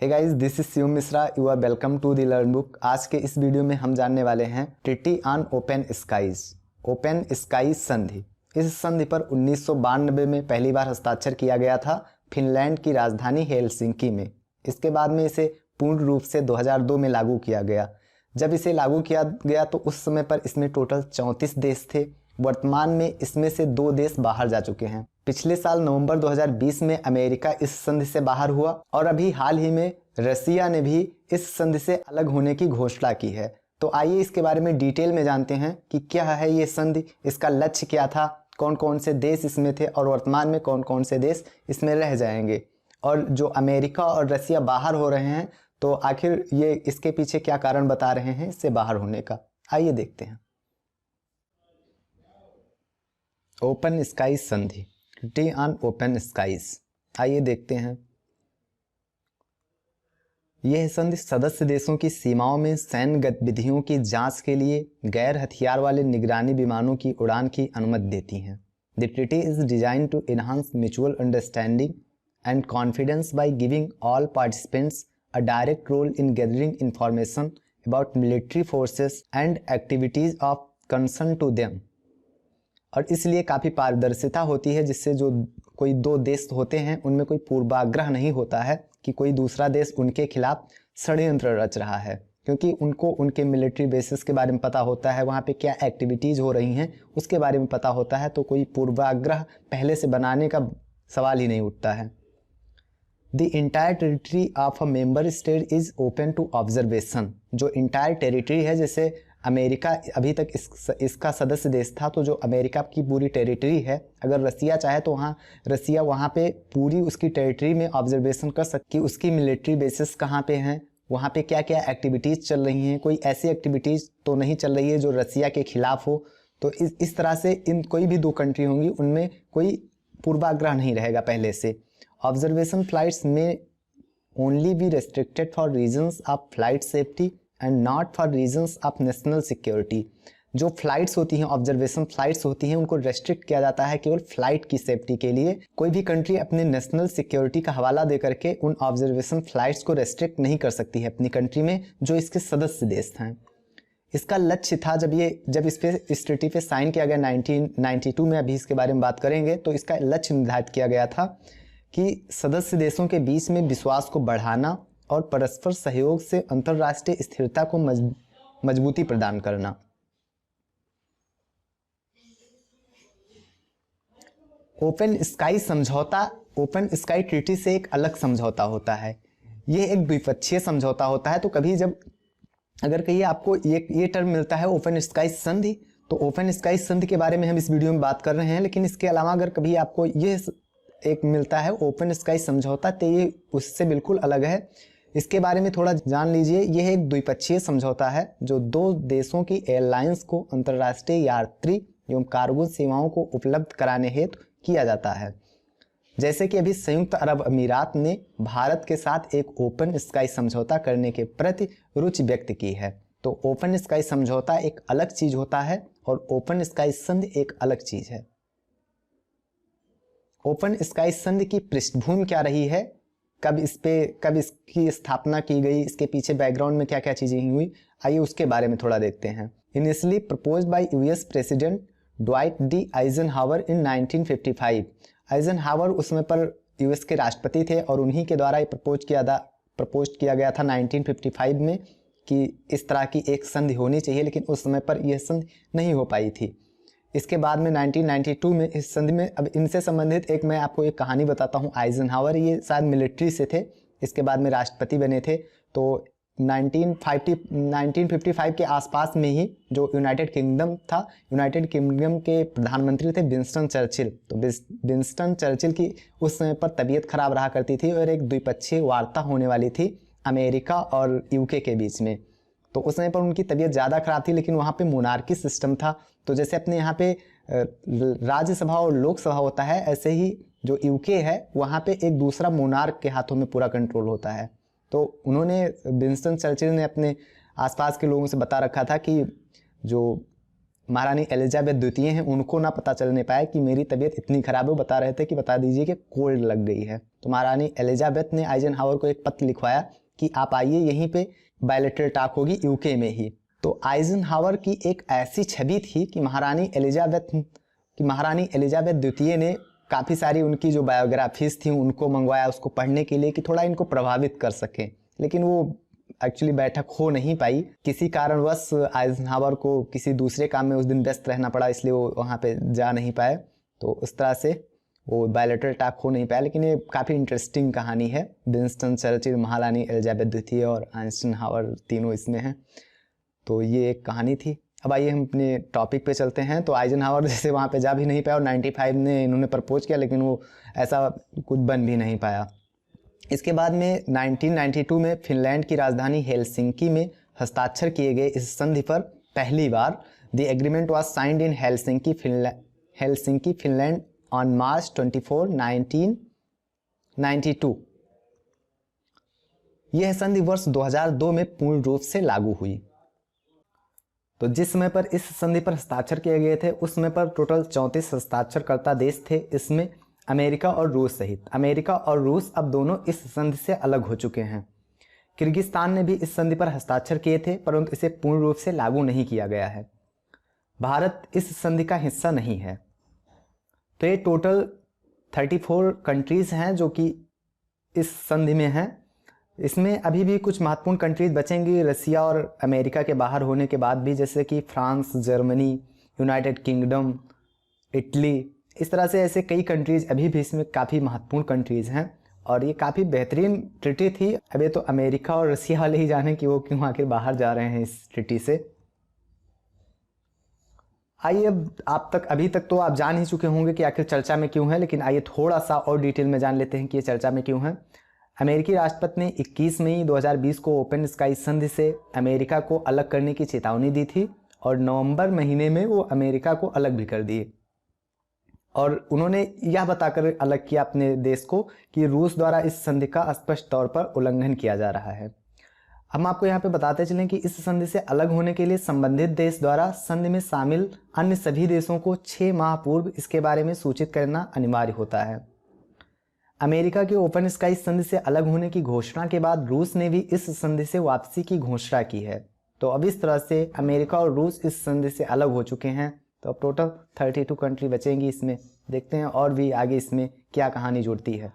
Hey guys, this is Shivam Mishra. You are welcome to the learn book. आज के इस video में हम जानने वाले हैं treaty on open skies, open skies संधि। इस संधि पर 1992 में पहली बार हस्ताक्षर किया गया था फिनलैंड की राजधानी हेलसिंकी में। इसके बाद में इसे पूर्ण रूप से 2002 में लागू किया गया। जब इसे लागू किया गया तो उस समय पर इसमें टोटल 34 देश थे। वर्तमान में इसमें से 2 देश बाहर जा चुके हैं। पिछले साल नवंबर 2020 में अमेरिका इस संधि से बाहर हुआ और अभी हाल ही में रसिया ने भी इस संधि से अलग होने की घोषणा की है। तो आइए इसके बारे में डिटेल में जानते हैं कि क्या है ये संधि, इसका लक्ष्य क्या था, कौन कौन से देश इसमें थे और वर्तमान में कौन कौन से देश इसमें रह जाएंगे, और जो अमेरिका और रसिया बाहर हो रहे हैं तो आखिर ये इसके पीछे क्या कारण बता रहे हैं इससे बाहर होने का। आइए देखते हैं। ओपन स्काईज संधि, ट्रीटी ऑन ओपन स्काईज। आइए देखते हैं। यह संधि सदस्य देशों की सीमाओं में सैन्य गतिविधियों की जांच के लिए गैर हथियार वाले निगरानी विमानों की उड़ान की अनुमति देती हैं। The treaty is designed to enhance mutual understanding and confidence by giving all participants a direct role in gathering information about military forces and activities of concern to them। और इसलिए काफ़ी पारदर्शिता होती है, जिससे जो कोई 2 देश होते हैं उनमें कोई पूर्वाग्रह नहीं होता है कि कोई दूसरा देश उनके खिलाफ षड्यंत्र रच रहा है, क्योंकि उनको उनके मिलिट्री बेसिस के बारे में पता होता है, वहाँ पे क्या एक्टिविटीज़ हो रही हैं उसके बारे में पता होता है। तो कोई पूर्वाग्रह पहले से बनाने का सवाल ही नहीं उठता है। The entire territory of a member state is open to observation। जो इंटायर टेरिटरी है, जैसे अमेरिका अभी तक इसका सदस्य देश था, तो जो अमेरिका की पूरी टेरिटरी है, अगर रसिया चाहे तो रसिया वहाँ पे पूरी उसकी टेरिटरी में ऑब्जर्वेशन कर सकती है। उसकी मिलिट्री बेसिस कहाँ पे हैं, वहाँ पे क्या क्या एक्टिविटीज़ चल रही हैं, कोई ऐसी एक्टिविटीज़ तो नहीं चल रही है जो रसिया के खिलाफ हो। तो इस तरह से इन कोई भी 2 कंट्री होंगी उनमें कोई पूर्वाग्रह नहीं रहेगा पहले से। Observation flights may only be restricted for reasons of flight safety and not for reasons of national security। जो फ्लाइट्स होती हैं, ऑब्जर्वेशन फ्लाइट्स होती हैं, उनको रेस्ट्रिक्ट किया जाता है केवल फ्लाइट की सेफ्टी के लिए। कोई भी कंट्री अपने नेशनल सिक्योरिटी का हवाला दे करके उन ऑब्जर्वेशन फ्लाइट्स को रेस्ट्रिक्ट नहीं कर सकती है अपनी कंट्री में जो इसके सदस्य देश हैं। इसका लक्ष्य था, जब इस ट्रीटी पे साइन किया गया 1992 में, अभी इसके बारे में बात करेंगे, तो इसका लक्ष्य निर्धारित किया गया था कि सदस्य देशों के बीच में विश्वास को बढ़ाना और परस्पर सहयोग से अंतर्राष्ट्रीय स्थिरता को मजबूती प्रदान करना। ओपन स्काई समझौता ओपन स्काई ट्रीटी से एक अलग समझौता होता है। यह एक द्विपक्षीय समझौता होता है। तो कभी अगर कहीं आपको ये टर्म मिलता है ओपन स्काई संधि, तो ओपन स्काई संधि के बारे में हम इस वीडियो में बात कर रहे हैं। लेकिन इसके अलावा अगर कभी आपको ये एक मिलता है ओपन स्काई समझौता, तो ये उससे बिल्कुल अलग है। इसके बारे में थोड़ा जान लीजिए। यह एक द्विपक्षीय समझौता है जो 2 देशों की एयरलाइंस को अंतर्राष्ट्रीय यात्री एवं कार्गो सेवाओं को उपलब्ध कराने हेतु किया जाता है। जैसे कि अभी संयुक्त अरब अमीरात ने भारत के साथ एक ओपन स्काई समझौता करने के प्रति रुचि व्यक्त की है। तो ओपन स्काई समझौता एक अलग चीज होता है और ओपन स्काई संधि एक अलग चीज है। ओपन स्काई संधि की पृष्ठभूमि क्या रही है, कब इसकी स्थापना की गई, इसके पीछे बैकग्राउंड में क्या क्या चीजें हुई, आइए उसके बारे में थोड़ा देखते हैं। Initially proposed by US president Dwight D Eisenhower in 1955। Eisenhower उस समय पर यूएस के राष्ट्रपति थे और उन्हीं के द्वारा ये प्रपोज किया गया था 1955 में कि इस तरह की एक संधि होनी चाहिए, लेकिन उस समय पर यह संधि नहीं हो पाई थी। इसके बाद में 1992 में इस संधि में, अब इनसे संबंधित मैं आपको एक कहानी बताता हूँ। आइजनहावर ये शायद मिलिट्री से थे, इसके बाद में राष्ट्रपति बने थे। तो 1955 के आसपास में ही जो यूनाइटेड किंगडम था, यूनाइटेड किंगडम के प्रधानमंत्री थे विंस्टन चर्चिल। तो विंस्टन चर्चिल की उस समय पर तबीयत खराब रहा करती थी और एक द्विपक्षीय वार्ता होने वाली थी अमेरिका और यूके के बीच में। तो उस समय पर उनकी तबीयत ज़्यादा खराब थी, लेकिन वहाँ पे मोनार्की सिस्टम था। तो जैसे अपने यहाँ पे राज्यसभा और लोकसभा होता है, ऐसे ही जो यूके है वहाँ पे एक दूसरा मोनार्क के हाथों में पूरा कंट्रोल होता है। तो उन्होंने विंस्टन चर्चिल ने अपने आसपास के लोगों से बता रखा था कि जो महारानी एलिजाबेथ द्वितीय हैं उनको ना पता चलने पाया कि मेरी तबीयत इतनी खराब है। वो बता रहे थे कि बता दीजिए कि कोल्ड लग गई है। तो महारानी एलिजाबेथ ने आइजनहावर को एक पत्र लिखवाया कि आप आइए, यहीं पे बायलैटरल टॉक होगी यूके में ही। तो आइजनहावर की एक ऐसी छवि थी कि महारानी एलिजाबेथ द्वितीय ने काफ़ी सारी उनकी जो बायोग्राफीज थी उनको मंगवाया उसको पढ़ने के लिए कि थोड़ा इनको प्रभावित कर सकें, लेकिन वो एक्चुअली बैठक हो नहीं पाई। किसी कारणवश आइजनहावर को किसी दूसरे काम में उस दिन व्यस्त रहना पड़ा, इसलिए वो वहाँ पे जा नहीं पाए। तो उस तरह से वो बायलैटरल टॉक हो नहीं पाया। लेकिन ये काफ़ी इंटरेस्टिंग कहानी है। विंस्टन चर्चिल, महारानी एलिजाबेथ द्वितीय और आइजनहावर तीनों इसमें हैं। तो ये एक कहानी थी। अब आइए हम अपने टॉपिक पे चलते हैं। तो आइजनहावर जैसे वहाँ पे जा भी नहीं पाया और 95 में इन्होंने प्रपोज किया, लेकिन वो ऐसा कुछ बन भी नहीं पाया। इसके बाद में 1992 में फिनलैंड की राजधानी हेलसिंकी में हस्ताक्षर किए गए इस संधि पर पहली बार the agreement was signed in Helsinki Finland on March 24, 1992। यह संधि वर्ष 2002 में पूर्ण रूप से लागू हुई। तो जिस समय पर इस संधि पर हस्ताक्षर किए गए थे उस समय पर टोटल 34 हस्ताक्षरकर्ता देश थे, इसमें अमेरिका और रूस सहित। अमेरिका और रूस अब दोनों इस संधि से अलग हो चुके हैं। किर्गिस्तान ने भी इस संधि पर हस्ताक्षर किए थे, परंतु इसे पूर्ण रूप से लागू नहीं किया गया है। भारत इस संधि का हिस्सा नहीं है। तो ये टोटल 34 कंट्रीज हैं जो कि इस संधि में हैं। इसमें अभी भी कुछ महत्वपूर्ण कंट्रीज बचेंगी रसिया और अमेरिका के बाहर होने के बाद भी, जैसे कि France, Germany, United kingdom, Italy. इस तरह से ऐसे कई कंट्रीज अभी भी इसमें काफ़ी महत्वपूर्ण कंट्रीज हैं और ये काफ़ी बेहतरीन ट्रिटी थी। अब ये तो अमेरिका और रसिया वाले ही जाने कि वो क्यों आखिर बाहर जा रहे हैं इस ट्रिटी से। आइए अब अभी तक तो आप जान ही चुके होंगे कि आखिर चर्चा में क्यों है, लेकिन आइए थोड़ा सा और डिटेल में जान लेते हैं कि ये चर्चा में क्यों है। अमेरिकी राष्ट्रपति ने 21 मई 2020 को ओपन स्काई संधि से अमेरिका को अलग करने की चेतावनी दी थी और नवंबर महीने में वो अमेरिका को अलग भी कर दिए। और उन्होंने यह बताकर अलग किया अपने देश को कि रूस द्वारा इस संधि का स्पष्ट तौर पर उल्लंघन किया जा रहा है। हम आपको यहाँ पे बताते चलें कि इस संधि से अलग होने के लिए संबंधित देश द्वारा संधि में शामिल अन्य सभी देशों को 6 माह पूर्व इसके बारे में सूचित करना अनिवार्य होता है। अमेरिका के ओपन स्काई संधि से अलग होने की घोषणा के बाद रूस ने भी इस संधि से वापसी की घोषणा की है। तो अब इस तरह से अमेरिका और रूस इस संधि से अलग हो चुके हैं। तो अब टोटल 32 कंट्री बचेंगी इसमें। देखते हैं और भी आगे इसमें क्या कहानी जुड़ती है।